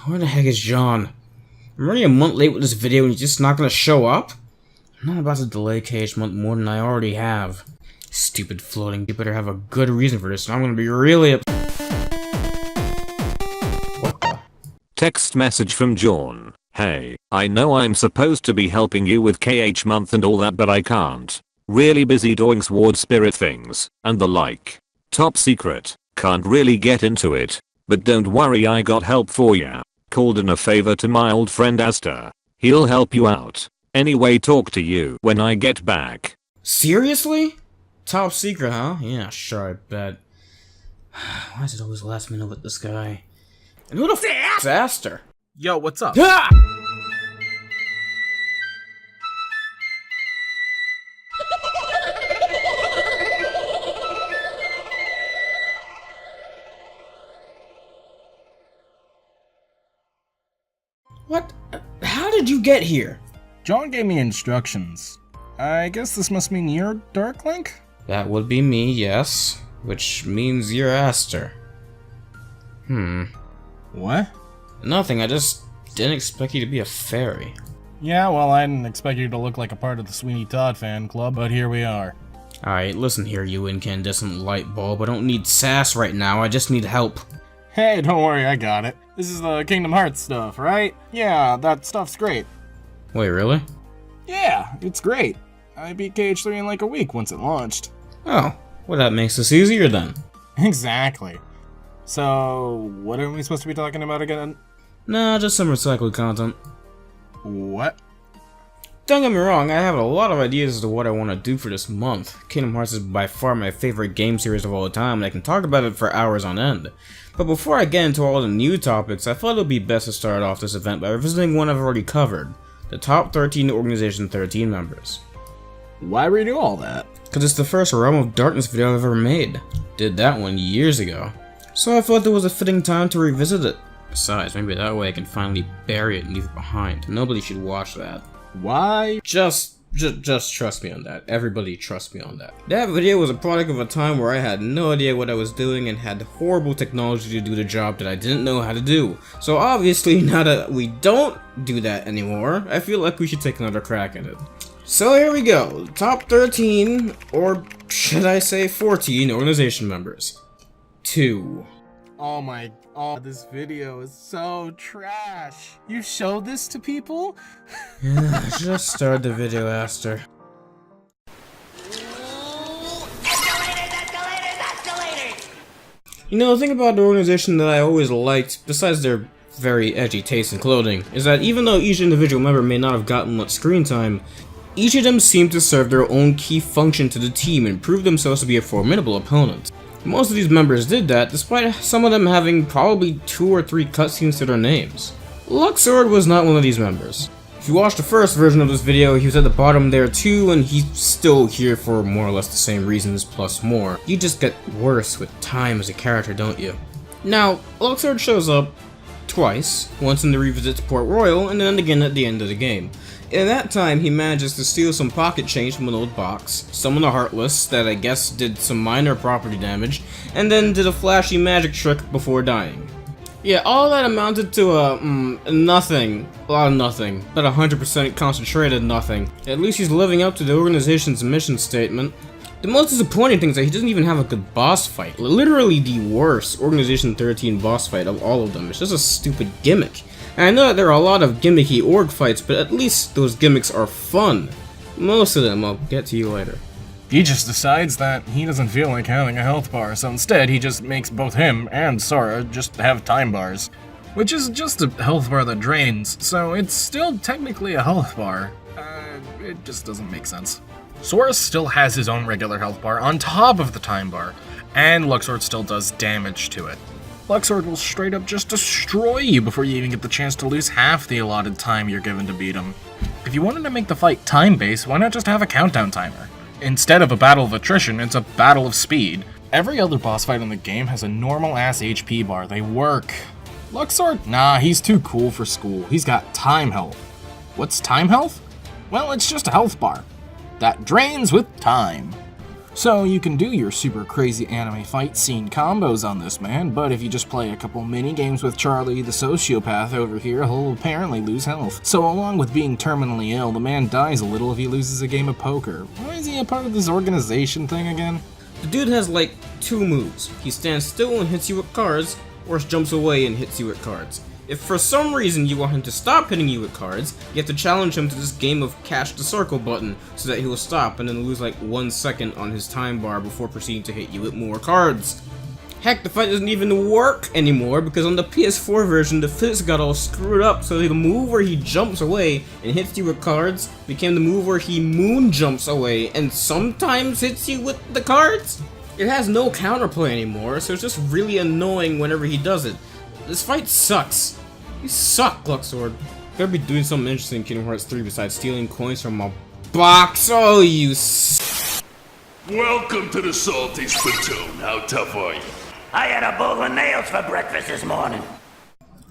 Where the heck is John? I'm already a month late with this video and he's just not gonna show up? I'm not about to delay KH month more than I already have. Stupid floating. You better have a good reason for this, and I'm gonna be really upset. What the? Text message from John. Hey, I know I'm supposed to be helping you with KH month and all that, but I can't. Really busy doing sword spirit things, and the like. Top secret. Can't really get into it. But don't worry, I got help for ya. Called in a favor to my old friend Aster. He'll help you out. Anyway, talk to you when I get back. Seriously? Top secret, huh? Yeah, sure, I bet. Why is it always last minute with this guy? And who the f*** is Aster? Yo, what's up? Ah! What? How did you get here? John gave me instructions. I guess this must mean you're Dark Link? That would be me, yes. Which means you're Aster. What? Nothing, I just didn't expect you to be a fairy. Yeah, well, I didn't expect you to look like a part of the Sweeney Todd fan club, but here we are. Alright, listen here, you incandescent light bulb. I don't need sass right now, I just need help. Hey, don't worry, I got it. This is the Kingdom Hearts stuff, right? Yeah, that stuff's great. Wait, really? Yeah, it's great. I beat KH-III in like a week once it launched. Oh, well that makes this easier then. Exactly. So, what are we supposed to be talking about again? Nah, just some recycled content. What? Don't get me wrong, I have a lot of ideas as to what I want to do for this month. Kingdom Hearts is by far my favorite game series of all time, and I can talk about it for hours on end. But before I get into all the new topics, I thought it would be best to start off this event by revisiting one I've already covered. The top 13 Organization 13 members. Why redo all that? Cause it's the first Realm of Darkness video I've ever made. Did that one years ago. So I thought there was a fitting time to revisit it. Besides, maybe that way I can finally bury it and leave it behind. Nobody should watch that. Why? Just trust me on that. Everybody trust me on that. That video was a product of a time where I had no idea what I was doing and had horrible technology to do the job that I didn't know how to do. So obviously, now that we don't do that anymore, I feel like we should take another crack at it. So here we go. Top 13, or should I say 14 organization members. 2. Oh my god, this video is so trash. You showed this to people? Yeah, just start the video, Aster. Escalators! You know, the thing about the organization that I always liked, besides their very edgy taste in clothing, is that even though each individual member may not have gotten much screen time, each of them seemed to serve their own key function to the team and prove themselves to be a formidable opponent. Most of these members did that, despite some of them having probably 2 or 3 cutscenes to their names. Luxord was not one of these members. If you watched the first version of this video, he was at the bottom there too, and he's still here for more or less the same reasons plus more. You just get worse with time as a character, don't you? Now, Luxord shows up twice, once in the revisit to Port Royal, and then again at the end of the game. In that time, he manages to steal some pocket change from an old box, summon the Heartless that I guess did some minor property damage, and then did a flashy magic trick before dying. Yeah, all that amounted to nothing. A lot of nothing. But 100% concentrated nothing. At least he's living up to the organization's mission statement. The most disappointing thing is that he doesn't even have a good boss fight. Literally the worst Organization 13 boss fight of all of them. It's just a stupid gimmick. And I know that there are a lot of gimmicky org fights, but at least those gimmicks are fun. Most of them I'll get to you later. He just decides that he doesn't feel like having a health bar, so instead he just makes both him and Sora just have time bars. Which is just a health bar that drains, so it's still technically a health bar. It just doesn't make sense. Sora still has his own regular health bar on top of the time bar, and Luxord still does damage to it. Luxord will straight up just destroy you before you even get the chance to lose half the allotted time you're given to beat him. If you wanted to make the fight time-based, why not just have a countdown timer? Instead of a battle of attrition, it's a battle of speed. Every other boss fight in the game has a normal-ass HP bar. They work. Luxord? Nah, he's too cool for school. He's got time health. What's time health? Well, it's just a health bar that drains with time. So you can do your super crazy anime fight scene combos on this man, but if you just play a couple mini games with Charlie the sociopath over here, he'll apparently lose health. So along with being terminally ill, the man dies a little if he loses a game of poker. Why is he a part of this organization thing again? The dude has like 2 moves. He stands still and hits you with cards, or jumps away and hits you with cards. If for some reason you want him to stop hitting you with cards, you have to challenge him to this game of catch the circle button so that he will stop and then lose like 1 second on his time bar before proceeding to hit you with more cards. Heck, the fight doesn't even work anymore because on the PS4 version the physics got all screwed up, so the move where he jumps away and hits you with cards became the move where he moon jumps away and sometimes hits you with the cards? It has no counterplay anymore, so it's just really annoying whenever he does it. This fight sucks. You suck, Luxord. Better be doing something interesting in Kingdom Hearts 3 besides stealing coins from a box. Oh, you Welcome to the Salty Spittoon. How tough are you? I had a bowl of nails for breakfast this morning.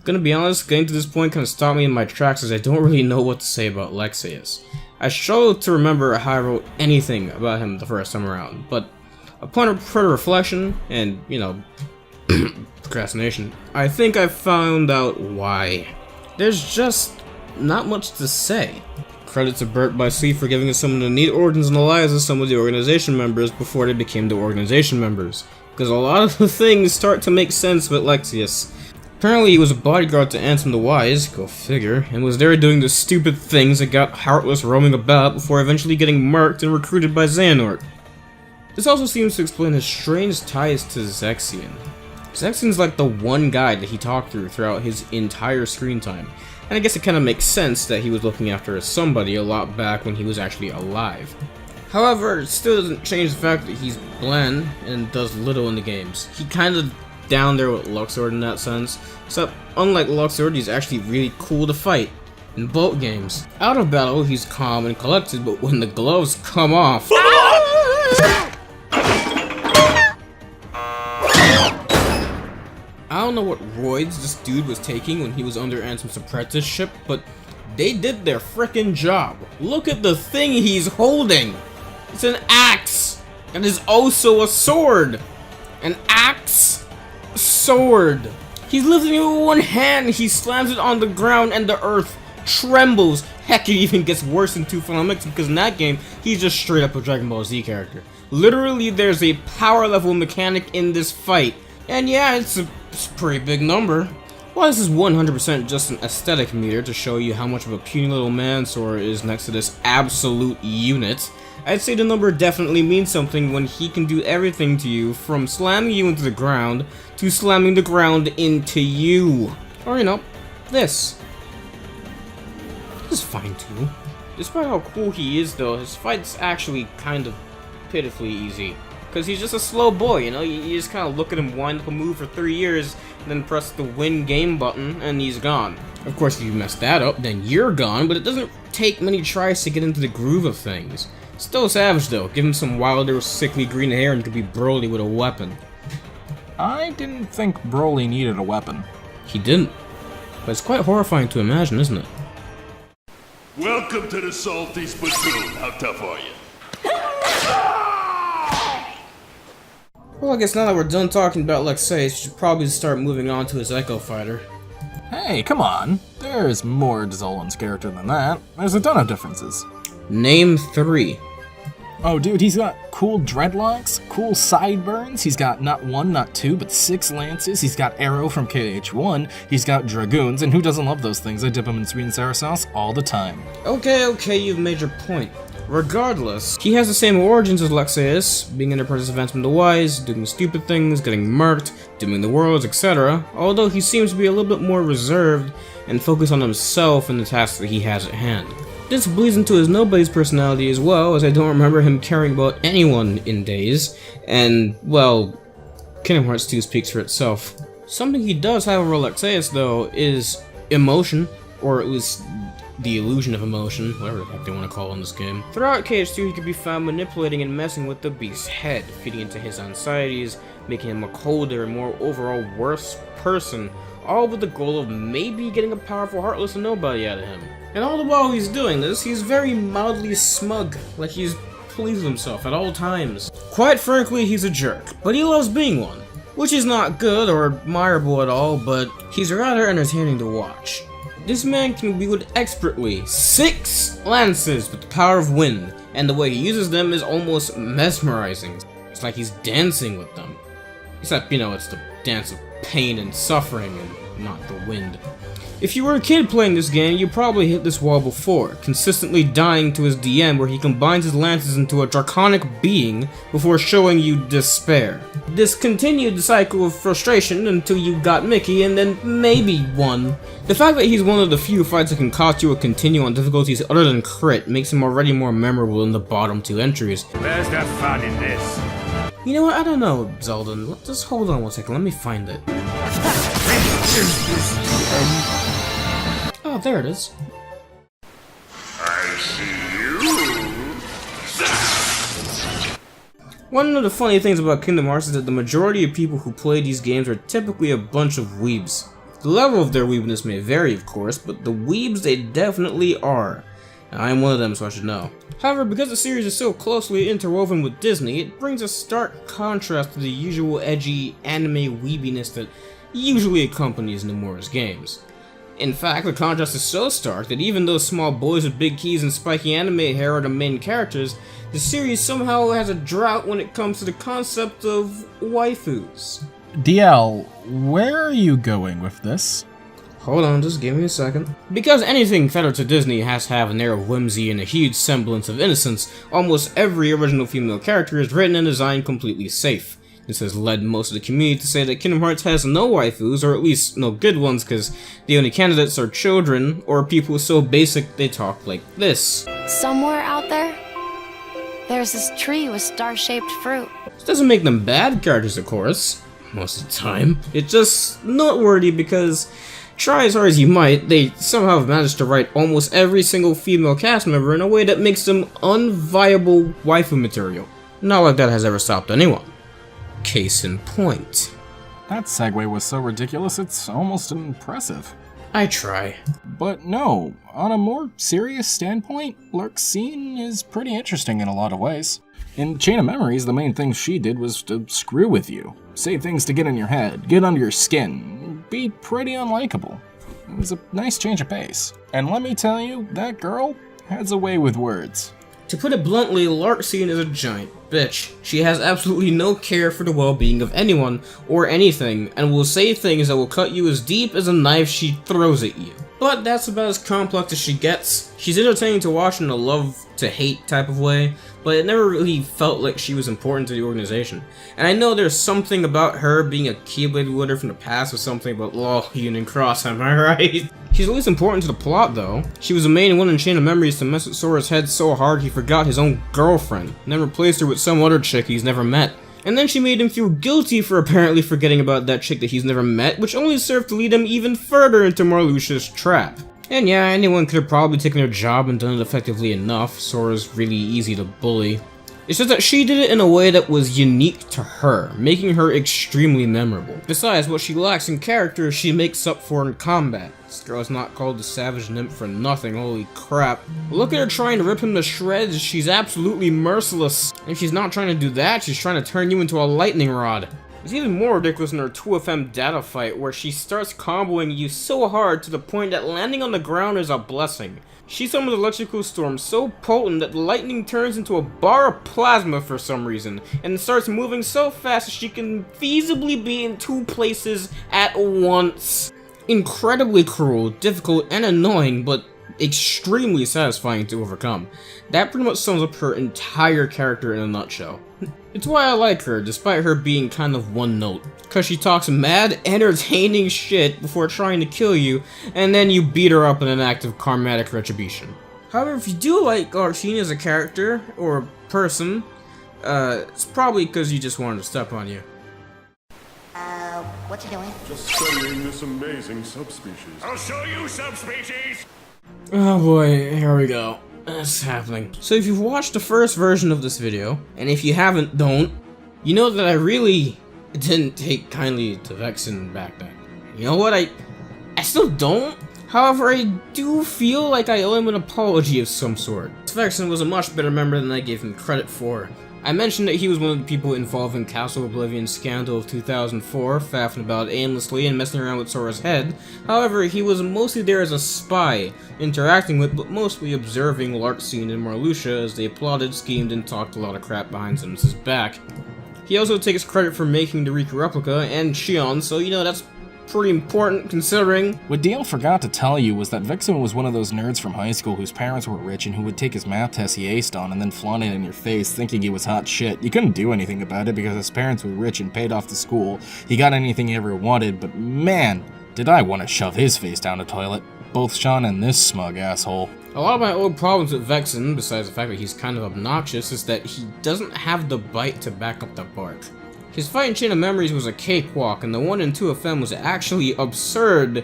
Gonna be honest, getting to this point kind of stopped me in my tracks as I don't really know what to say about Lexaeus. I struggle to remember how I wrote anything about him the first time around, but upon further reflection and, you know, procrastination, I think I found out why. There's just not much to say. Credit to Bert by C for giving us some of the neat origins and lives of some of the organization members before they became the organization members, because a lot of the things start to make sense with Lexaeus. Apparently he was a bodyguard to Ansem the Wise, go figure, and was there doing the stupid things that got Heartless roaming about before eventually getting murked and recruited by Xehanort. This also seems to explain his strange ties to Zexion. Zexion's like the one guy that he talked throughout his entire screen time, and I guess it kind of makes sense that he was looking after somebody a lot back when he was actually alive. However, it still doesn't change the fact that he's bland and does little in the games. He kind of down there with Luxord in that sense, except unlike Luxord, he's actually really cool to fight in both games. Out of battle, he's calm and collected, but when the gloves come off... I don't know what roids this dude was taking when he was under Ansem's apprenticeship, but they did their frickin' job. Look at the thing he's holding! It's an axe! And is also a sword! An axe? Sword! He's lifting it with one hand, he slams it on the ground and the earth trembles. Heck, it even gets worse in 2 Final Mix because in that game, he's just straight up a Dragon Ball Z character. Literally, there's a power level mechanic in this fight. And yeah, it's a pretty big number. While this is 100% just an aesthetic meter to show you how much of a puny little man Sora is next to this absolute unit, I'd say the number definitely means something when he can do everything to you from slamming you into the ground to slamming the ground into you. Or, you know, this. This is fine too. Despite how cool he is though, his fight's actually kind of pitifully easy. Because he's just a slow boy, you know? You just kind of look at him wind up a move for 3 years, and then press the win game button, and he's gone. Of course, if you mess that up, then you're gone, but it doesn't take many tries to get into the groove of things. Still savage though, give him some wilder, sickly green hair and he could be Broly with a weapon. I didn't think Broly needed a weapon. He didn't. But it's quite horrifying to imagine, isn't it? Welcome to the Salty Spittoon. How tough are you? Well, I guess now that we're done talking about Lexaeus, you should probably start moving on to his Echo Fighter. Hey, come on. There's more to Zolan's character than that. There's a ton of differences. Name 3. Oh, dude, he's got cool dreadlocks, cool sideburns, he's got not 1, not 2, but 6 lances, he's got Arrow from KH-1, he's got Dragoons, and who doesn't love those things? I dip them in sweet and sour sauce all the time. Okay, you've made your point. Regardless, he has the same origins as Lexaeus, being an apprentice of Ansem the Wise, doing stupid things, getting murked, dimming the worlds, etc., although he seems to be a little bit more reserved and focused on himself and the tasks that he has at hand. This bleeds into his nobody's personality as well, as I don't remember him caring about anyone in Days, and, well, Kingdom Hearts 2 speaks for itself. Something he does have over Lexaeus, though, is emotion, or at least the illusion of emotion, whatever the heck they want to call it in this game. Throughout KH2, he could be found manipulating and messing with the beast's head, feeding into his anxieties, making him a colder and more overall worse person, all with the goal of maybe getting a powerful Heartless and Nobody out of him. And all the while he's doing this, he's very mildly smug, like he's please himself at all times. Quite frankly, he's a jerk, but he loves being one. Which is not good or admirable at all, but he's rather entertaining to watch. This man can wield expertly 6 lances with the power of wind, and the way he uses them is almost mesmerizing. It's like he's dancing with them. Except, you know, it's the dance of pain and suffering and not the wind. If you were a kid playing this game, you probably hit this wall before, consistently dying to his DM where he combines his lances into a draconic being before showing you despair. This continued the cycle of frustration until you got Mickey and then maybe won. The fact that he's one of the few fights that can cost you a continue on difficulties other than crit makes him already more memorable than the bottom 2 entries. Where's the fun in this? You know what, I don't know, Zeldin. Just hold on one second, let me find it. Oh, there it is. I see you. One of the funny things about Kingdom Hearts is that the majority of people who play these games are typically a bunch of weebs. The level of their weebness may vary, of course, but the weebs they definitely are. And I'm one of them, so I should know. However, because the series is so closely interwoven with Disney, it brings a stark contrast to the usual edgy anime weebiness that usually accompanies Nomura's games. In fact, the contrast is so stark that even though small boys with big keys and spiky anime hair are the main characters, the series somehow has a drought when it comes to the concept of waifus. DL, where are you going with this? Hold on, just give me a second. Because anything fettered to Disney has to have an air of whimsy and a huge semblance of innocence, almost every original female character is written and designed completely safe. This has led most of the community to say that Kingdom Hearts has no waifus, or at least no good ones, because the only candidates are children, or people so basic they talk like this. Somewhere out there, there's this tree with star-shaped fruit. This doesn't make them bad characters, of course, most of the time. It's just noteworthy because, try as hard as you might, they somehow have managed to write almost every single female cast member in a way that makes them unviable waifu material. Not like that has ever stopped anyone. Case in point. That segue was so ridiculous, it's almost impressive. I try. But no, on a more serious standpoint, Lurk's scene is pretty interesting in a lot of ways. In Chain of Memories, the main thing she did was to screw with you, say things to get in your head, get under your skin, be pretty unlikable. It was a nice change of pace. And let me tell you, that girl has a way with words. To put it bluntly, Larxene is a giant bitch. She has absolutely no care for the well-being of anyone or anything, and will say things that will cut you as deep as a knife she throws at you. But that's about as complex as she gets. She's entertaining to watch in a love-to-hate type of way, but it never really felt like she was important to the organization. And I know there's something about her being a Keyblade wielder from the past or something, but lol, Union Cross, am I right? She's at least important to the plot, though. She was the main one in Chain of Memories to mess with Sora's head so hard he forgot his own girlfriend, and then replaced her with some other chick he's never met. And then she made him feel guilty for apparently forgetting about that chick that he's never met, which only served to lead him even further into Marluxia's trap. And yeah, anyone could have probably taken her job and done it effectively enough. Sora's really easy to bully. It's just that she did it in a way that was unique to her, making her extremely memorable. Besides, what she lacks in character, she makes up for in combat. This girl's not called the Savage Nymph for nothing, holy crap. Look at her trying to rip him to shreds, she's absolutely merciless. And if she's not trying to do that, she's trying to turn you into a lightning rod. It's even more ridiculous in her 2FM data fight, where she starts comboing you so hard to the point that landing on the ground is a blessing. She summons electrical storm so potent that the lightning turns into a bar of plasma for some reason, and starts moving so fast that she can feasibly be in 2 places at once. Incredibly cruel, difficult, and annoying, but extremely satisfying to overcome. That pretty much sums up her entire character in a nutshell. It's why I like her, despite her being kind of one note. Cause she talks mad, entertaining shit before trying to kill you, and then you beat her up in an act of karmatic retribution. However, if you do like Larxene as a character, or person, it's probably because you just wanted to step on you. What you doing? Just studying this amazing subspecies. I'll show you subspecies! Oh boy, here we go. It's happening. So if you've watched the first version of this video, and if you haven't, don't, you know that I really didn't take kindly to Vexen back then. You know what, I still don't. However, I do feel like I owe him an apology of some sort. Vexen was a much better member than I gave him credit for. I mentioned that he was one of the people involved in Castle Oblivion's scandal of 2004, faffing about aimlessly and messing around with Sora's head. However, he was mostly there as a spy, interacting with but mostly observing Larxene and Marluxia as they plotted, schemed, and talked a lot of crap behind Samus's back. He also takes credit for making the Riku replica and Shion, so you know that's pretty important considering. What Dale forgot to tell you was that Vexen was one of those nerds from high school whose parents were rich and who would take his math test he aced on and then flaunt it in your face thinking he was hot shit. You couldn't do anything about it because his parents were rich and paid off the school. He got anything he ever wanted, but man, did I want to shove his face down the toilet. Both Sean and this smug asshole. A lot of my old problems with Vexen, besides the fact that he's kind of obnoxious, is that he doesn't have the bite to back up the bark. His fight in Chain of Memories was a cakewalk, and the 1 and 2 of Fem was actually absurd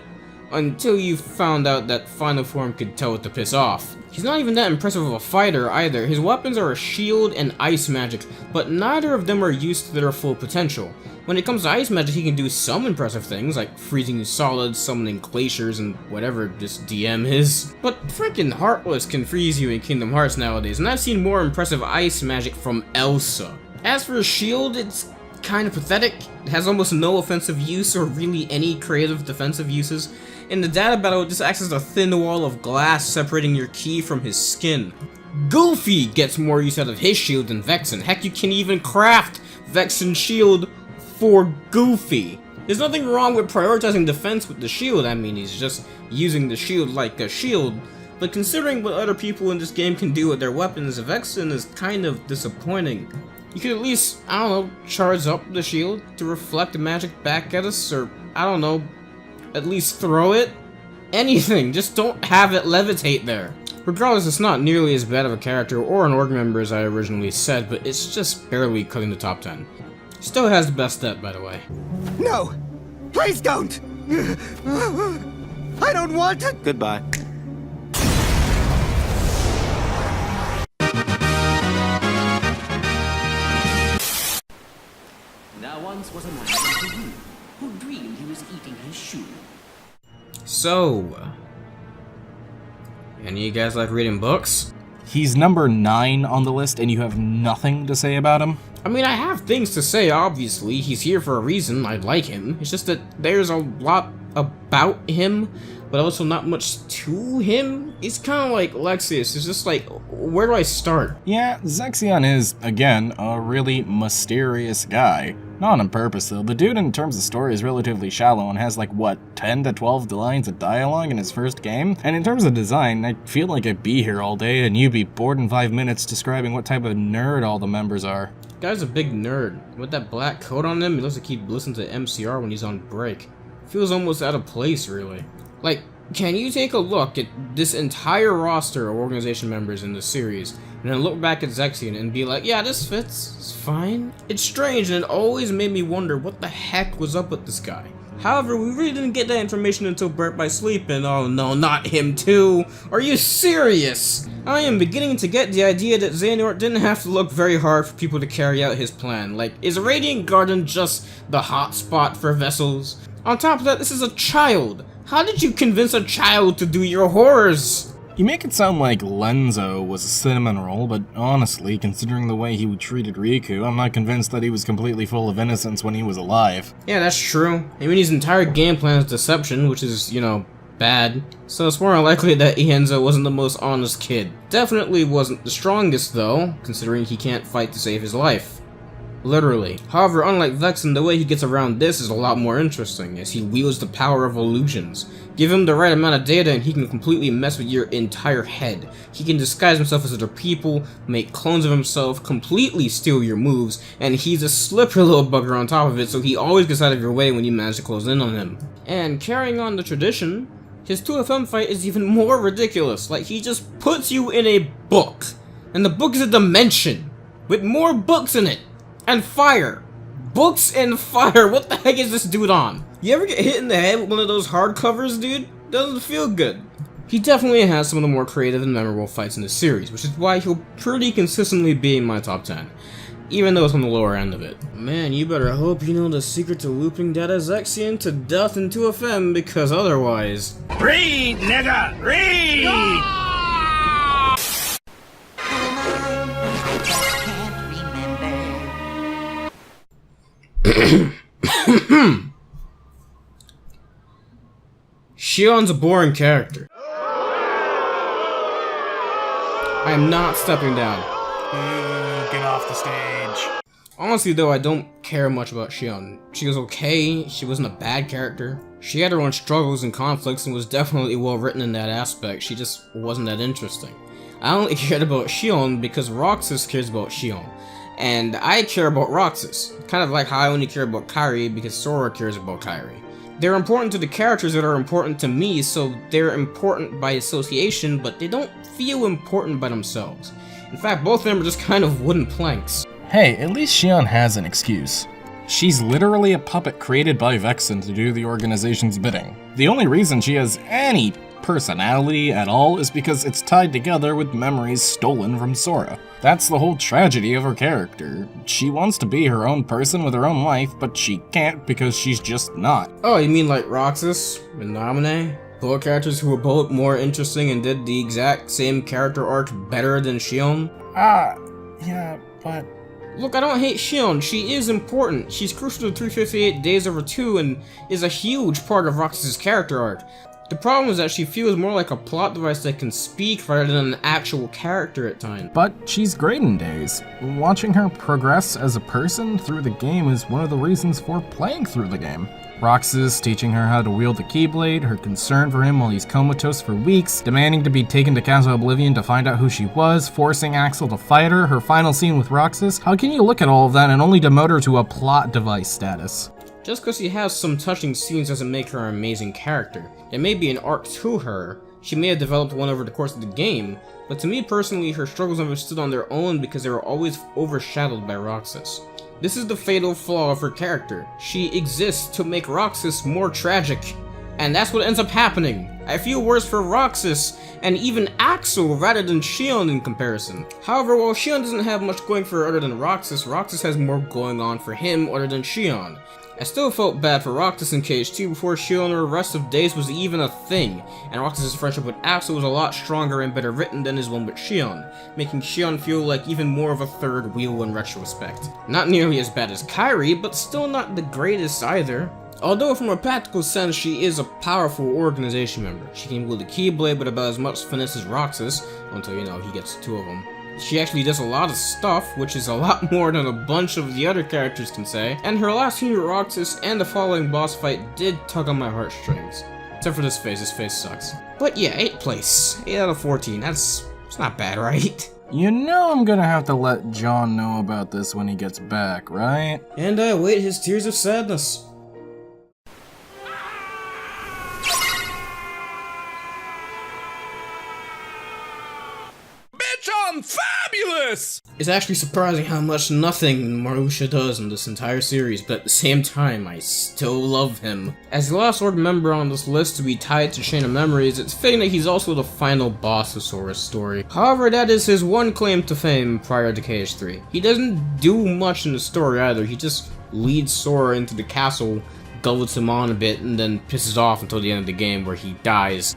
until you found out that Final Form could tell it to piss off. He's not even that impressive of a fighter either. His weapons are a shield and ice magic, but neither of them are used to their full potential. When it comes to ice magic, he can do some impressive things, like freezing solids, summoning glaciers, and whatever this DM is. But freaking Heartless can freeze you in Kingdom Hearts nowadays, and I've seen more impressive ice magic from Elsa. As for his shield, it's kind of pathetic. It has almost no offensive use or really any creative defensive uses. In the data battle, it just acts as a thin wall of glass separating your ki from his skin. Goofy gets more use out of his shield than Vexen. Heck, you can even craft Vexen's shield for Goofy. There's nothing wrong with prioritizing defense with the shield. I mean, he's just using the shield like a shield. But considering what other people in this game can do with their weapons, Vexen is kind of disappointing. You could at least, I don't know, charge up the shield to reflect the magic back at us, or, I don't know, at least throw it? Anything, just don't have it levitate there. Regardless, it's not nearly as bad of a character or an org member as I originally said, but it's just barely cutting the top 10. Still has the best stat, by the way. No! Please don't! I don't want to! Goodbye. There once was a man named Yu who dreamed he was eating his shoe. So, any of you guys like reading books? He's number 9 on the list and you have nothing to say about him? I mean, I have things to say, obviously. He's here for a reason. I like him. It's just that there's a lot about him, but also not much to him. It's kind of like Lexaeus. It's just like, where do I start? Yeah, Zexion is, again, a really mysterious guy. Not on purpose, though. The dude, in terms of story, is relatively shallow and has, like, what, 10 to 12 lines of dialogue in his first game? And in terms of design, I feel like I'd be here all day and you'd be bored in 5 minutes describing what type of nerd all the members are. Guy's a big nerd. With that black coat on him, he looks like he'd listen to MCR when he's on break. Feels almost out of place, really. Like, can you take a look at this entire roster of organization members in this series, and then look back at Zexion and be like, yeah, this fits, it's fine? It's strange, and it always made me wonder what the heck was up with this guy. However, we really didn't get that information until Birth by Sleep, and oh no, not him too! Are you serious? I am beginning to get the idea that Xehanort didn't have to look very hard for people to carry out his plan. Like, is Radiant Garden just the hot spot for vessels? On top of that, this is a child! How did you convince a child to do your horrors? You make it sound like Lenzo was a cinnamon roll, but honestly, considering the way he treated Riku, I'm not convinced that he was completely full of innocence when he was alive. Yeah, that's true. I mean, his entire game plan is deception, which is, you know, bad. So it's more likely that Ienzo wasn't the most honest kid. Definitely wasn't the strongest, though, considering he can't fight to save his life. Literally. However, unlike Vexen, the way he gets around this is a lot more interesting, as he wields the power of illusions. Give him the right amount of data and he can completely mess with your entire head. He can disguise himself as other people, make clones of himself, completely steal your moves, and he's a slippery little bugger on top of it, so he always gets out of your way when you manage to close in on him. And carrying on the tradition, his 2FM fight is even more ridiculous. Like, he just puts you in a book, and the book is a dimension, with more books in it. And fire! Books and fire, what the heck is this dude on? You ever get hit in the head with one of those hardcovers, dude? Doesn't feel good. He definitely has some of the more creative and memorable fights in the series, which is why he'll pretty consistently be in my top 10. even though it's on the lower end of it. Man, you better hope you know the secret to looping data's XIII to death in 2FM, because otherwise... Read, nigga! Read! Shion's a boring character. I am not stepping down. Get off the stage. Honestly though, I don't care much about Shion. She was okay, she wasn't a bad character. She had her own struggles and conflicts and was definitely well written in that aspect, she just wasn't that interesting. I only cared about Shion because Roxas cares about Shion. And I care about Roxas, kind of like how I only care about Kairi because Sora cares about Kairi. They're important to the characters that are important to me, so they're important by association, but they don't feel important by themselves. In fact, both of them are just kind of wooden planks. Hey, at least Shion has an excuse. She's literally a puppet created by Vexen to do the organization's bidding. The only reason she has any personality at all is because it's tied together with memories stolen from Sora. That's the whole tragedy of her character. She wants to be her own person with her own life, but she can't because she's just not. Oh, you mean like Roxas and Naminé? Both characters who were both more interesting and did the exact same character arc better than Shion? Yeah, but... Look, I don't hate Shion, she is important. She's crucial to 358 Days Over 2 and is a huge part of Roxas' character arc. The problem is that she feels more like a plot device that can speak rather than an actual character at times. But she's great in Days. Watching her progress as a person through the game is one of the reasons for playing through the game. Roxas teaching her how to wield the Keyblade, her concern for him while he's comatose for weeks, demanding to be taken to Castle Oblivion to find out who she was, forcing Axel to fight her final scene with Roxas. How can you look at all of that and only demote her to a plot device status? Just because she has some touching scenes doesn't make her an amazing character. There may be an arc to her, she may have developed one over the course of the game, but to me personally, her struggles never stood on their own because they were always overshadowed by Roxas. This is the fatal flaw of her character. She exists to make Roxas more tragic, and that's what ends up happening. I feel worse for Roxas and even Axel rather than Shion in comparison. However, while Shion doesn't have much going for her other than Roxas, Roxas has more going on for him other than Shion. I still felt bad for Roxas in KH-2 before Shion or the rest of Days was even a thing, and Roxas' friendship with Axel was a lot stronger and better written than his one with Shion, making Shion feel like even more of a third wheel in retrospect. Not nearly as bad as Kairi, but still not the greatest either. Although from a practical sense she is a powerful organization member. She can wield the Keyblade with about as much finesse as Roxas, until he gets two of them. She actually does a lot of stuff, which is a lot more than a bunch of the other characters can say, and her last scene with Roxas and the following boss fight did tug on my heartstrings. Except for this face sucks. But yeah, 8th place. 8 out of 14, it's not bad, right? You know I'm gonna have to let John know about this when he gets back, right? And I await his tears of sadness. I'm fabulous! It's actually surprising how much nothing Marusha does in this entire series, but at the same time, I still love him. As the last Org member on this list to be tied to Chain of Memories, it's fitting that he's also the final boss of Sora's story. However, that is his one claim to fame prior to KH-3. He doesn't do much in the story either, he just leads Sora into the castle, gullets him on a bit, and then pisses off until the end of the game where he dies.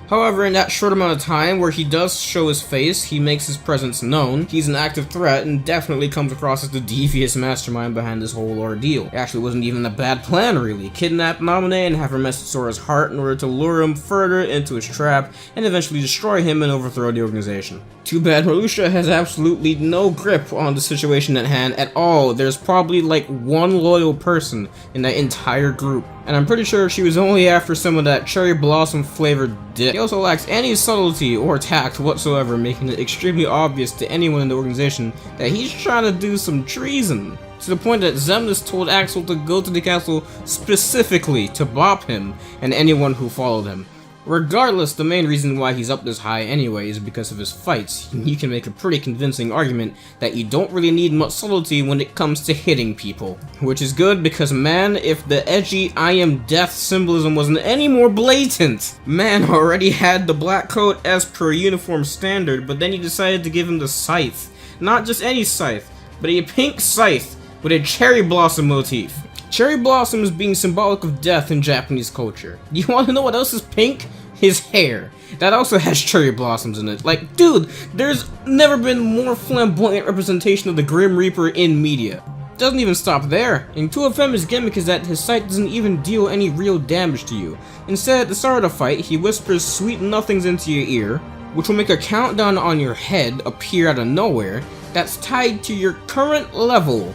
However, in that short amount of time where he does show his face, he makes his presence known, he's an active threat, and definitely comes across as the devious mastermind behind this whole ordeal. It actually wasn't even a bad plan, really. Kidnap Naminé and have her mess with Sora's heart in order to lure him further into his trap, and eventually destroy him and overthrow the organization. Too bad Marusha has absolutely no grip on the situation at hand at all. There's probably like one loyal person in that entire group, and I'm pretty sure she was only after some of that cherry blossom flavored dip. He also lacks any subtlety or tact whatsoever, making it extremely obvious to anyone in the organization that he's trying to do some treason. To the point that Xemnas told Axel to go to the castle specifically to bop him and anyone who followed him. Regardless, the main reason why he's up this high anyway is because of his fights. You can make a pretty convincing argument that you don't really need much subtlety when it comes to hitting people. Which is good because man, if the edgy I am death symbolism wasn't any more blatant! Man already had the black coat as per uniform standard, but then he decided to give him the scythe. Not just any scythe, but a pink scythe with a cherry blossom motif. Cherry blossoms being symbolic of death in Japanese culture. You want to know what else is pink? His hair. That also has cherry blossoms in it. Like, dude, there's never been more flamboyant representation of the Grim Reaper in media. Doesn't even stop there. In 2FM, his gimmick is that his sight doesn't even deal any real damage to you. Instead, at the start of the fight, he whispers sweet nothings into your ear, which will make a countdown on your head appear out of nowhere that's tied to your current level.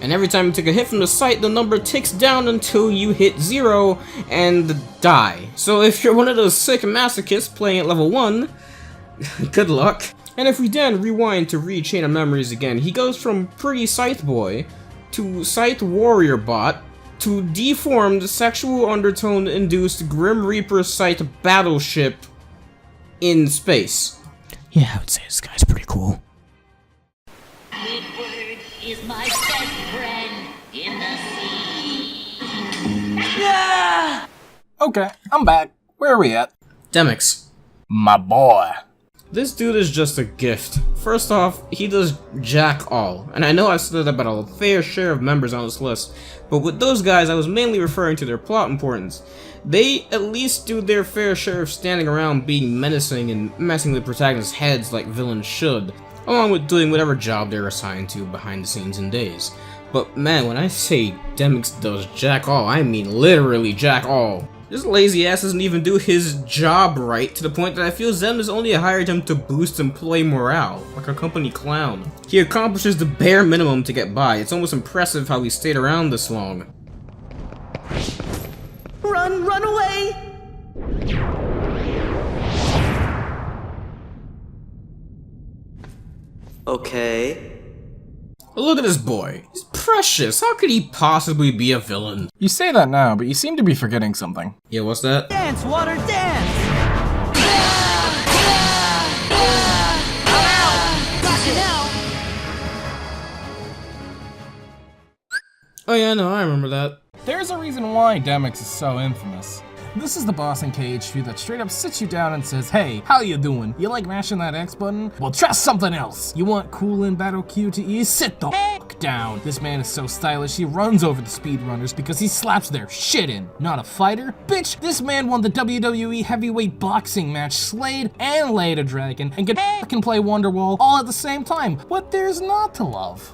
And every time you take a hit from the sight, the number ticks down until you hit 0 and die. So if you're one of those sick masochists playing at level 1, good luck. And if we then rewind to read Chain of Memories again, he goes from pretty Scythe Boy to Scythe Warrior Bot to deformed sexual undertone induced Grim Reaper Scythe battleship in space. Yeah, I would say this guy's pretty cool. Squidward is my best friend in the sea. Okay, I'm back. Where are we at? Demix. My boy. This dude is just a gift. First off, he does jack all, and I know I've said that about a fair share of members on this list, but with those guys I was mainly referring to their plot importance. They at least do their fair share of standing around being menacing and messing with protagonists' heads like villains should, along with doing whatever job they're assigned to behind the scenes in days. But man, when I say Demix does jack all, I mean literally jack all. This lazy ass doesn't even do his job right, to the point that I feel Zem has only hired him to boost employee morale, like a company clown. He accomplishes the bare minimum to get by. It's almost impressive how he stayed around this long. Run away! Okay. Look at this boy. He's precious. How could he possibly be a villain? You say that now, but you seem to be forgetting something. Yeah, what's that? Dance, water, dance! Oh yeah, no, I remember that. There's a reason why Demix is so infamous. This is the boss in KH-Vids that straight up sits you down and says, hey, how you doing? You like mashing that X button? Well, try something else. You want cool in battle QTE? Sit the f*** down. This man is so stylish, he runs over the speedrunners because he slaps their shit in. Not a fighter? Bitch, this man won the WWE heavyweight boxing match, slayed and laid a dragon, and could f***ing play Wonderwall all at the same time. What there's not to love?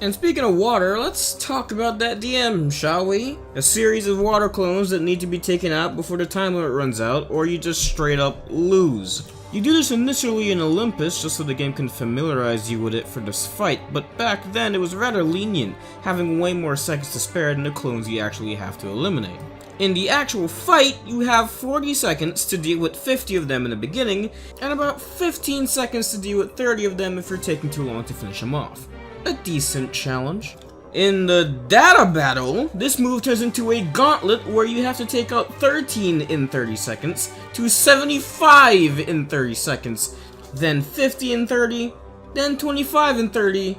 And speaking of water, let's talk about that DM, shall we? A series of water clones that need to be taken out before the time limit runs out, or you just straight up lose. You do this initially in Olympus just so the game can familiarize you with it for this fight, but back then it was rather lenient, having way more seconds to spare than the clones you actually have to eliminate. In the actual fight, you have 40 seconds to deal with 50 of them in the beginning, and about 15 seconds to deal with 30 of them if you're taking too long to finish them off. A decent challenge. In the data battle, this move turns into a gauntlet where you have to take out 13 in 30 seconds to 75 in 30 seconds, then 50 in 30, then 25 in 30,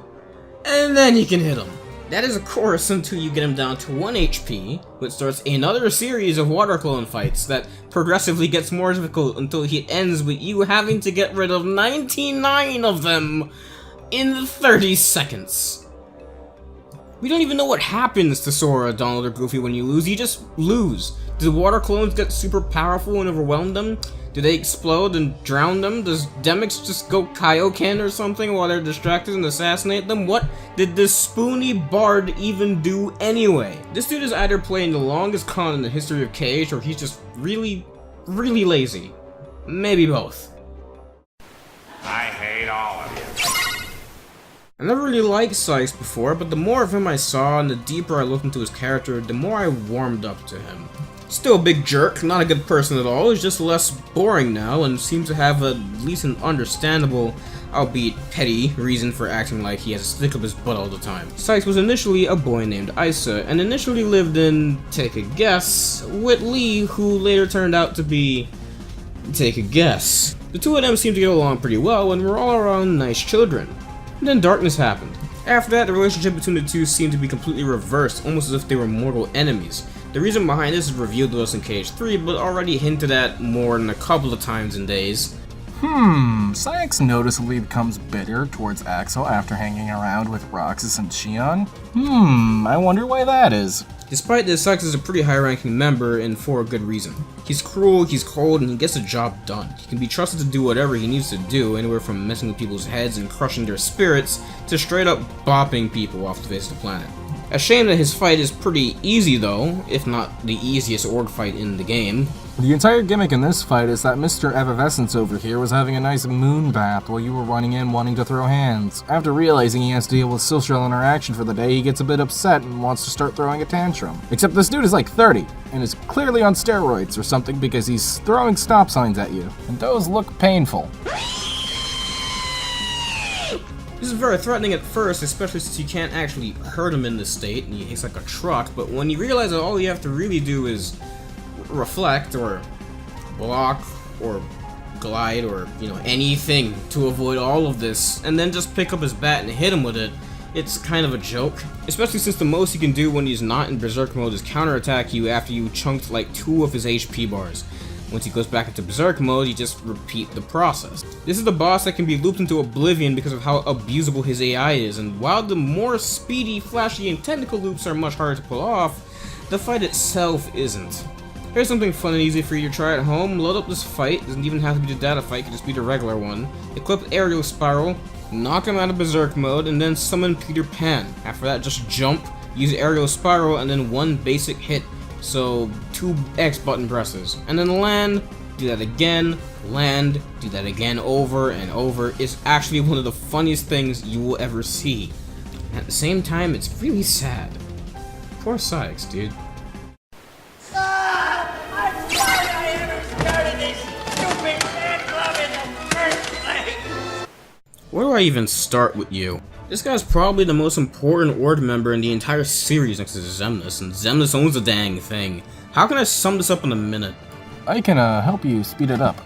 and then you can hit him. That is of course until you get him down to 1 HP, which starts another series of water clone fights that progressively gets more difficult until he ends with you having to get rid of 99 of them in 30 seconds. We don't even know what happens to Sora, Donald, or Goofy when you lose. You just lose. Do the water clones get super powerful and overwhelm them? Do they explode and drown them? Does Demix just go Kaioken or something while they're distracted and assassinate them? What did this spoony bard even do anyway? This dude is either playing the longest con in the history of KH, or he's just really lazy. Maybe both. I hate all of you. I never really liked Sykes before, but the more of him I saw and the deeper I looked into his character, the more I warmed up to him. Still a big jerk, not a good person at all, he's just less boring now and seems to have at least an understandable, albeit petty, reason for acting like he has a stick up his butt all the time. Sykes was initially a boy named Isa, and initially lived in, take a guess, Whitley, who later turned out to be, take a guess. The two of them seemed to get along pretty well and were all around nice children. And then darkness happened. After that, the relationship between the two seemed to be completely reversed, almost as if they were mortal enemies. The reason behind this is revealed to us in KH-III, but already hinted at more than a couple of times in days. Saix noticeably becomes bitter towards Axel after hanging around with Roxas and Shion. I wonder why that is. Despite this, Saix is a pretty high-ranking member, and for a good reason. He's cruel, he's cold, and he gets the job done. He can be trusted to do whatever he needs to do, anywhere from messing with people's heads and crushing their spirits, to straight up bopping people off the face of the planet. A shame that his fight is pretty easy though, if not the easiest org fight in the game. The entire gimmick in this fight is that Mr. Effervescence over here was having a nice moon bath while you were running in wanting to throw hands. After realizing he has to deal with social interaction for the day, he gets a bit upset and wants to start throwing a tantrum. Except this dude is like 30, and is clearly on steroids or something because he's throwing stop signs at you, and those look painful. This is very threatening at first, especially since you can't actually hurt him in this state, and he hits like a truck, but when you realize that all you have to really do is reflect, or block, or glide, or, anything to avoid all of this, and then just pick up his bat and hit him with it, it's kind of a joke. Especially since the most he can do when he's not in Berserk mode is counterattack you after you chunked like 2 of his HP bars. Once he goes back into Berserk mode, you just repeat the process. This is the boss that can be looped into oblivion because of how abusable his AI is, and while the more speedy, flashy, and technical loops are much harder to pull off, the fight itself isn't. Here's something fun and easy for you to try at home. Load up this fight, doesn't even have to be the data fight, it can just be the regular one. Equip Aerial Spiral, knock him out of Berserk mode, and then summon Peter Pan. After that, just jump, use Aerial Spiral, and then 1 basic hit. So 2 X button presses, and then land, do that again, land, do that again over and over. It's actually one of the funniest things you will ever see. And at the same time, it's really sad. Poor Saix, dude. I'm sorry I ever started this stupid fan club in the first place! Where do I even start with you? This guy's probably the most important org member in the entire series next to Xemnas, and Xemnas owns the dang thing. How can I sum this up in a minute? I can help you speed it up.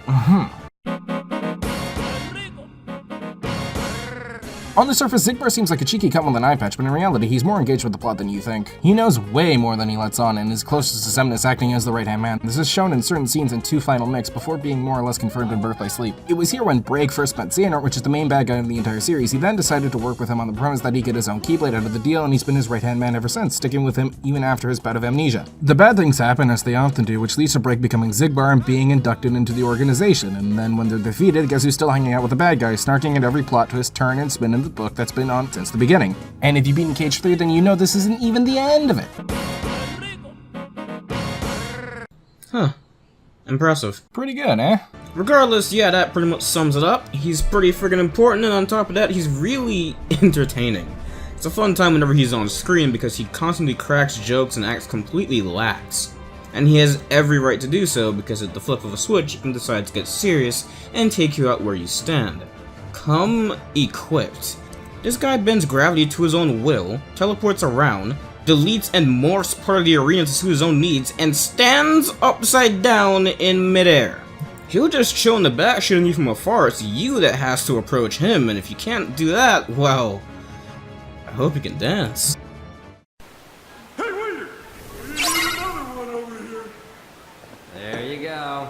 On the surface, Xigbar seems like a cheeky cunt with an eye patch, but in reality, he's more engaged with the plot than you think. He knows way more than he lets on, and is closest to Xemnas acting as the right-hand man. This is shown in certain scenes in 2 final mix before being more or less confirmed in Birth by Sleep. It was here when Braig first met Xehanort, which is the main bad guy in the entire series. He then decided to work with him on the premise that he get his own Keyblade out of the deal, and he's been his right-hand man ever since, sticking with him even after his bout of amnesia. The bad things happen, as they often do, which leads to Braig becoming Xigbar and being inducted into the organization, and then when they're defeated, guess who's still hanging out with the bad guy, snarking at every plot twist, turn, and spin in the book that's been on since the beginning. And if you've beaten KH-III, then you know this isn't even the end of it. Huh. Impressive. Pretty good, eh? Regardless, yeah, that pretty much sums it up. He's pretty friggin' important, and on top of that, he's really entertaining. It's a fun time whenever he's on screen because he constantly cracks jokes and acts completely lax. And he has every right to do so because at the flip of a switch, he can decide to get serious and take you out where you stand. Come equipped. This guy bends gravity to his own will, teleports around, deletes and morphs part of the arena to suit his own needs, and stands upside down in midair. He'll just chill in the back shooting you from afar. It's you that has to approach him, and if you can't do that, well, I hope you can dance. Hey, waiter! We need another one over here. There you go.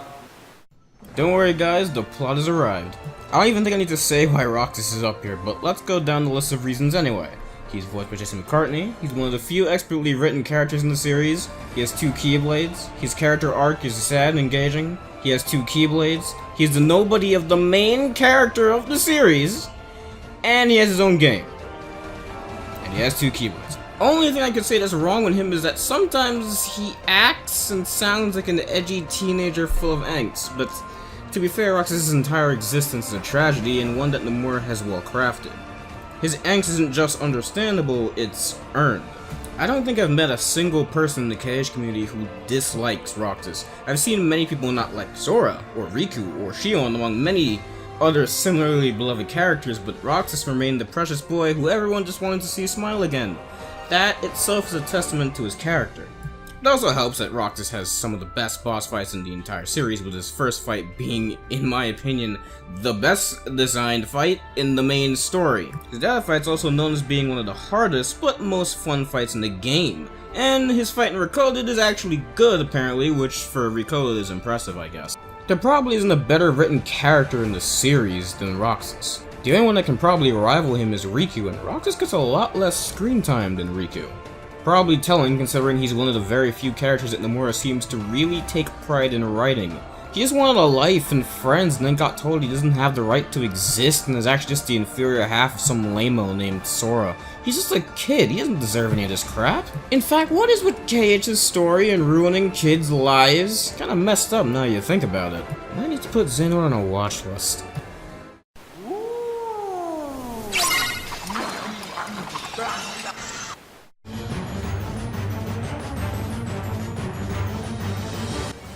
Don't worry guys, the plot has arrived. I don't even think I need to say why Roxas is up here, but let's go down the list of reasons anyway. He's voiced by Jason McCartney, he's one of the few expertly written characters in the series, he has 2 Keyblades, his character arc is sad and engaging, he has 2 Keyblades, he's the nobody of the main character of the series, and he has his own game. And he has 2 Keyblades. Only thing I could say that's wrong with him is that sometimes he acts and sounds like an edgy teenager full of angst, but to be fair, Roxas' entire existence is a tragedy, and one that Nomura has well crafted. His angst isn't just understandable, it's earned. I don't think I've met a single person in the KH community who dislikes Roxas. I've seen many people not like Sora, or Riku, or Shion, among many other similarly beloved characters, but Roxas remained the precious boy who everyone just wanted to see smile again. That itself is a testament to his character. It also helps that Roxas has some of the best boss fights in the entire series, with his first fight being, in my opinion, the best designed fight in the main story. His data fight's also known as being one of the hardest but most fun fights in the game, and his fight in Recoded is actually good apparently, which for Recoded is impressive I guess. There probably isn't a better written character in the series than Roxas. The only one that can probably rival him is Riku, and Roxas gets a lot less screen time than Riku. Probably telling, considering he's one of the very few characters that Nomura seems to really take pride in writing. He just wanted a life and friends and then got told he doesn't have the right to exist and is actually just the inferior half of some lame-o named Sora. He's just a kid, he doesn't deserve any of this crap. In fact, what is with KH's story and ruining kids' lives? Kinda messed up now you think about it. I need to put Xehanort on a watch list.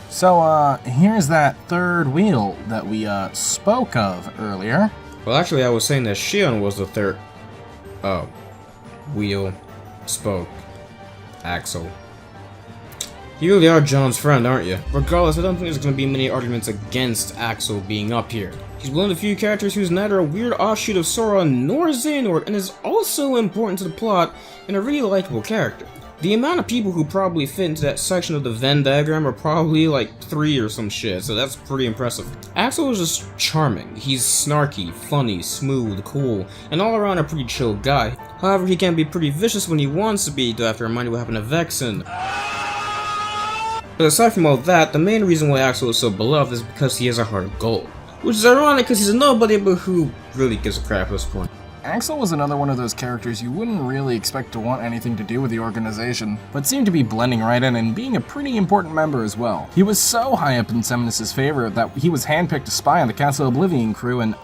So, here's that third wheel that we, spoke of earlier. Well, actually, I was saying that Shion was the third... Oh. Wheel. Spoke. Axel. You really are John's friend, aren't you? Regardless, I don't think there's going to be many arguments against Axel being up here. He's one of the few characters who's neither a weird offshoot of Sora nor Xehanort, and is also important to the plot and a really likable character. The amount of people who probably fit into that section of the Venn diagram are probably like 3 or some shit, so that's pretty impressive. Axel is just charming. He's snarky, funny, smooth, cool, and all around a pretty chill guy. However, he can be pretty vicious when he wants to be, though I have to remind you what happened to Vexen. But aside from all that, the main reason why Axel is so beloved is because he has a heart of gold. Which is ironic because he's a nobody, but who really gives a crap at this point. Axel was another one of those characters you wouldn't really expect to want anything to do with the organization, but seemed to be blending right in and being a pretty important member as well. He was so high up in Semnus' favor that he was handpicked to spy on the Castle Oblivion crew and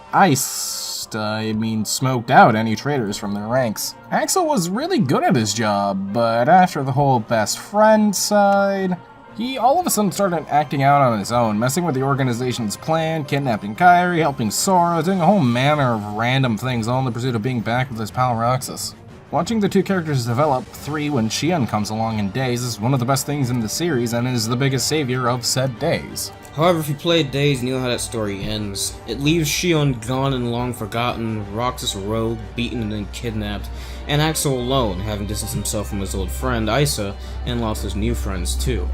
smoked out any traitors from their ranks. Axel was really good at his job, but after the whole best friend side, he all of a sudden started acting out on his own, messing with the organization's plan, kidnapping Kairi, helping Sora, doing a whole manner of random things, all in the pursuit of being back with his pal Roxas. Watching the two characters develop, 3 when Shion comes along in Days, is one of the best things in the series and is the biggest savior of said Days. However, if you played Days and you know how that story ends, it leaves Shion gone and long forgotten, Roxas rogue, beaten and then kidnapped, and Axel alone, having distanced himself from his old friend Isa, and lost his new friends too.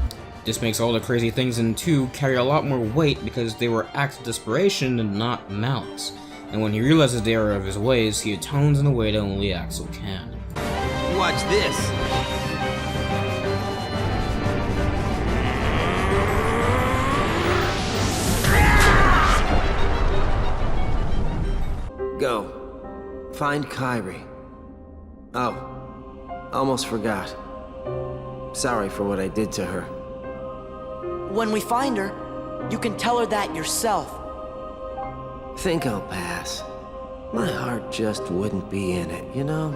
This makes all the crazy things in 2 carry a lot more weight because they were acts of desperation and not malice. And when he realizes the error of his ways, he atones in a way that only Axel can. Watch this. Go. Find Kairi. Oh. Almost forgot. Sorry for what I did to her. When we find her, you can tell her that yourself. Think I'll pass. My heart just wouldn't be in it, you know?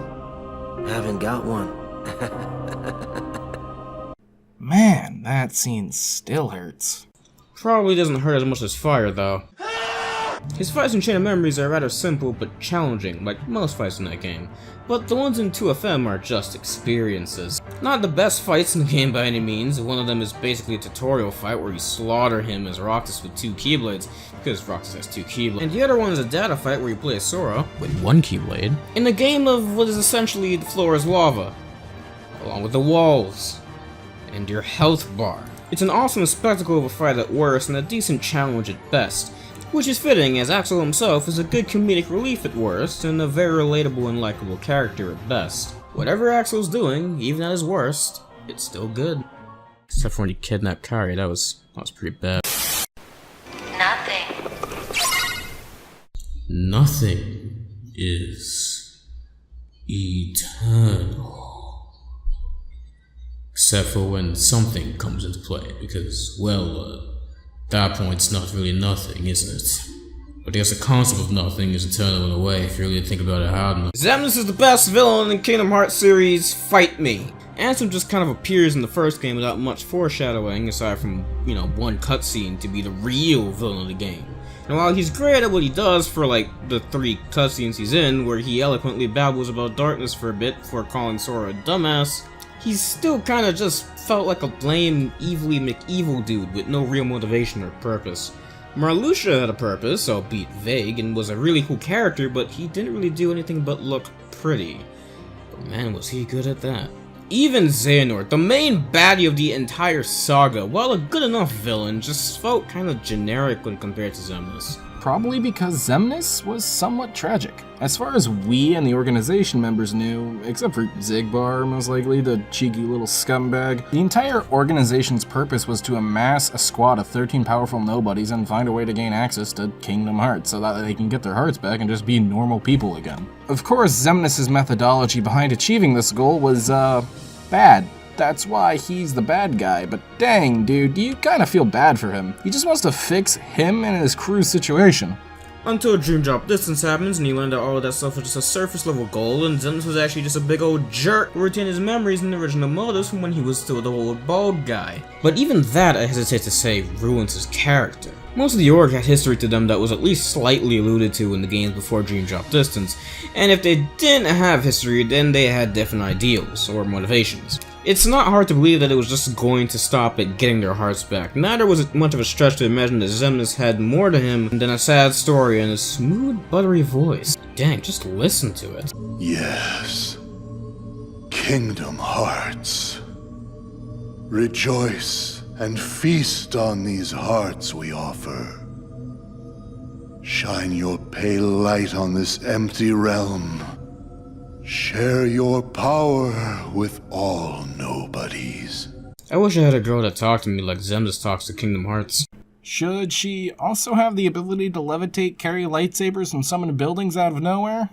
Haven't got one. Man, that scene still hurts. Probably doesn't hurt as much as Fire, though. His fights in Chain of Memories are rather simple but challenging, like most fights in that game, but the ones in 2FM are just experiences. Not the best fights in the game by any means. One of them is basically a tutorial fight where you slaughter him as Roxas with 2 Keyblades, because Roxas has 2 Keyblades, and the other one is a data fight where you play as Sora with 1 Keyblade, in a game of what is essentially the floor is lava, along with the walls, and your health bar. It's an awesome spectacle of a fight at worst, and a decent challenge at best. Which is fitting, as Axel himself is a good comedic relief at worst, and a very relatable and likable character at best. Whatever Axel's doing, even at his worst, it's still good. Except for when he kidnapped Kairi, that was pretty bad. Nothing is eternal. Except for when something comes into play, because, well, that point's not really nothing, isn't it? But I guess the concept of nothing is eternal in a way, if you really think about it hard enough. Xemnas is the best villain in the Kingdom Hearts series, fight me! Ansem just kind of appears in the first game without much foreshadowing, aside from, you know, one cutscene to be the real villain of the game. And while he's great at what he does for, like, the 3 cutscenes he's in, where he eloquently babbles about darkness for a bit before calling Sora a dumbass, he's still kinda just felt like a lame, evilly McEvil dude with no real motivation or purpose. Marluxia had a purpose, albeit vague, and was a really cool character, but he didn't really do anything but look pretty. But man, was he good at that. Even Xehanort, the main baddie of the entire saga, while a good enough villain, just felt kinda generic when compared to Xemnas. Probably because Xemnas was somewhat tragic. As far as we and the organization members knew, except for Xigbar, most likely, the cheeky little scumbag, the entire organization's purpose was to amass a squad of 13 powerful nobodies and find a way to gain access to Kingdom Hearts so that they can get their hearts back and just be normal people again. Of course, Xemnas' methodology behind achieving this goal was, bad. That's why he's the bad guy, but dang, dude, you kinda feel bad for him. He just wants to fix him and his crew's situation. Until Dream Drop Distance happens and you learn that all of that stuff was just a surface level goal and Xemnas was actually just a big old jerk who retained his memories and original motives from when he was still the old bald guy. But even that, I hesitate to say, ruins his character. Most of the org had history to them that was at least slightly alluded to in the games before Dream Drop Distance, and if they didn't have history, then they had different ideals or motivations. It's not hard to believe that it was just going to stop at getting their hearts back. Neither was it much of a stretch to imagine that Xemnas had more to him than a sad story and a smooth, buttery voice. Dang, just listen to it. Yes. Kingdom Hearts. Rejoice and feast on these hearts we offer. Shine your pale light on this empty realm. Share your power with all nobodies. I wish I had a girl that talked to me like Xemnas talks to Kingdom Hearts. Should she also have the ability to levitate, carry lightsabers, and summon buildings out of nowhere?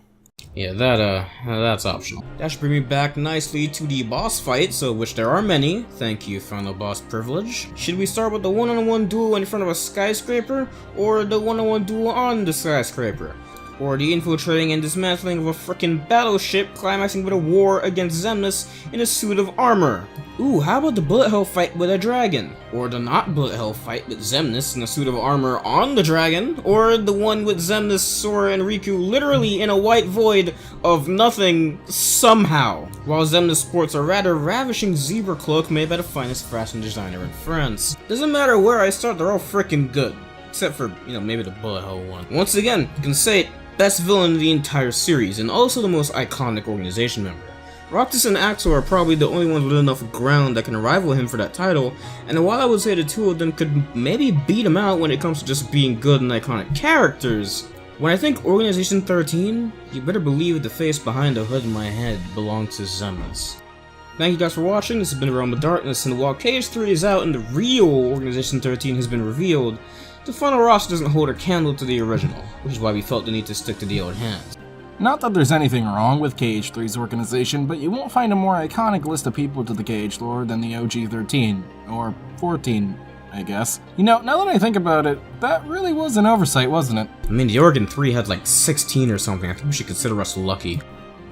Yeah, that's optional. That should bring me back nicely to the boss fight, so which there are many. Thank you, final boss privilege. Should we start with the one-on-one duel in front of a skyscraper, or the one-on-one duel on the skyscraper? Or the infiltrating and dismantling of a frickin' battleship, climaxing with a war against Xemnas in a suit of armor? Ooh, how about the bullet hell fight with a dragon? Or the not bullet hell fight with Xemnas in a suit of armor on the dragon? Or the one with Xemnas, Sora, and Riku literally in a white void of nothing somehow, while Xemnas sports a rather ravishing zebra cloak made by the finest fashion designer in France. Doesn't matter where I start, they're all frickin' good. Except for, maybe the bullet hell one. Once again, you can say it, best villain in the entire series, and also the most iconic organization member. Roctus and Axel are probably the only ones with enough ground that can rival him for that title, and while I would say the two of them could maybe beat him out when it comes to just being good and iconic characters, when I think Organization 13, you better believe the face behind the hood in my head belongs to Xemnas. Thank you guys for watching. This has been Realm of Darkness, and while KH-3 is out and the real Organization 13 has been revealed, the final roster doesn't hold a candle to the original, which is why we felt the need to stick to the old hands. Not that there's anything wrong with KH-3's organization, but you won't find a more iconic list of people to the KH lore than the OG 13, or 14, I guess. Now that I think about it, that really was an oversight, wasn't it? I mean, the Organ 3 had like 16 or something. I think we should consider us lucky.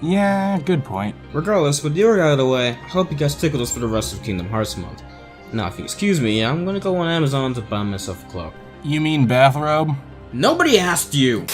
Yeah, good point. Regardless, with the org out of the way, I hope you guys stick with us for the rest of Kingdom Hearts month. Now, if you excuse me, I'm gonna go on Amazon to buy myself a cloak. You mean bathrobe? Nobody asked you!